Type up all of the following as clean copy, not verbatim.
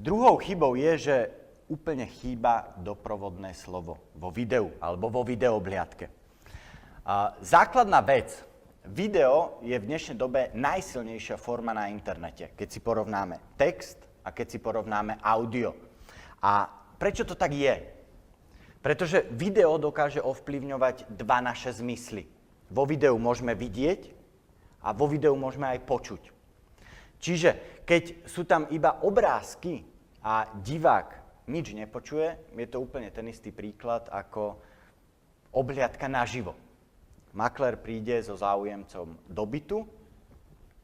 Druhou chybou je, že úplne chýba doprovodné slovo vo videu alebo vo videoobhliadke. Základná vec. Video je v dnešnej dobe najsilnejšia forma na internete, keď si porovnáme text a keď si porovnáme audio. A prečo to tak je? Pretože video dokáže ovplyvňovať dva naše zmysly. Vo videu môžeme vidieť a vo videu môžeme aj počuť. Čiže keď sú tam iba obrázky a divák nič nepočuje, je to úplne ten istý príklad ako obhliadka naživo. Maklér príde so záujemcom do bytu,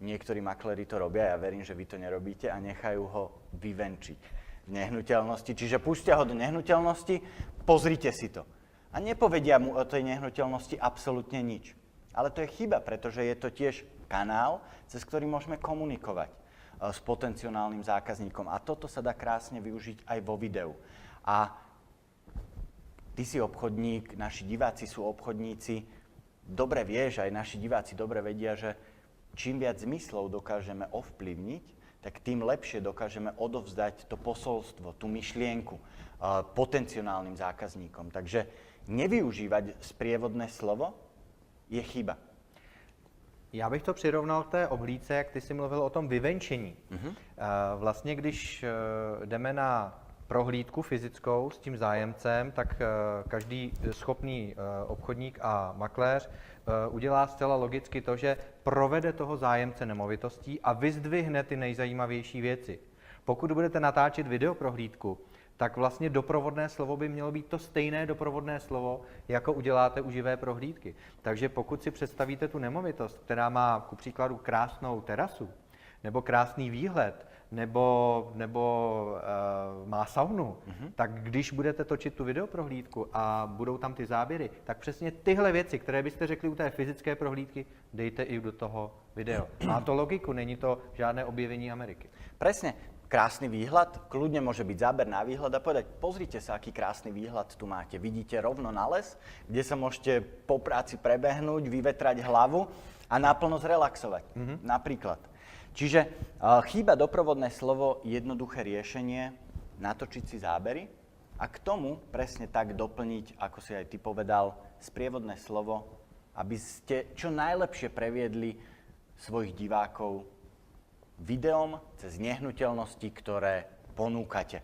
niektorí makléri to robia, ja verím, že vy to nerobíte, a nechajú ho vyvenčiť v nehnuteľnosti. Čiže pustia ho do nehnuteľnosti, pozrite si to. A nepovedia mu o tej nehnuteľnosti absolútne nič. Ale to je chyba, pretože je to tiež kanál, cez ktorý môžeme komunikovať s potenciálnym zákazníkom. A toto sa dá krásne využiť aj vo videu. A ty si obchodník, naši diváci sú obchodníci, dobre vieš, aj naši diváci dobre vedia, že čím viac zmyslov dokážeme ovplyvniť, tak tým lepšie dokážeme odovzdať to posolstvo, tú myšlienku potenciálnym zákazníkom. Takže nevyužívať sprievodné slovo je chyba. Já bych to přirovnal k té oblídce, jak ty jsi mluvil o tom vyvenčení. Vlastně, když jdeme na prohlídku fyzickou s tím zájemcem, tak každý schopný obchodník a makléř udělá zcela logicky to, že provede toho zájemce nemovitostí a vyzdvihne ty nejzajímavější věci. Pokud budete natáčet videoprohlídku, tak vlastně doprovodné slovo by mělo být to stejné doprovodné slovo, jako uděláte u živé prohlídky. Takže pokud si představíte tu nemovitost, která má ku příkladu krásnou terasu, nebo krásný výhled, nebo má saunu, tak když budete točit tu videoprohlídku a budou tam ty záběry, tak přesně tyhle věci, které byste řekli u té fyzické prohlídky, dejte i do toho videa. Má to logiku, není to žádné objevení Ameriky. Presne. Krásny výhľad, kľudne môže byť záber na výhľad a povedať, pozrite sa, aký krásny výhľad tu máte. Vidíte rovno na les, kde sa môžete po práci prebehnúť, vyvetrať hlavu a naplno zrelaxovať. Napríklad. Čiže chýba doprovodné slovo, jednoduché riešenie, natočiť si zábery a k tomu presne tak doplniť, ako si aj ty povedal, sprievodné slovo, aby ste čo najlepšie previedli svojich divákov videom cez nehnuteľnosti, ktoré ponúkate.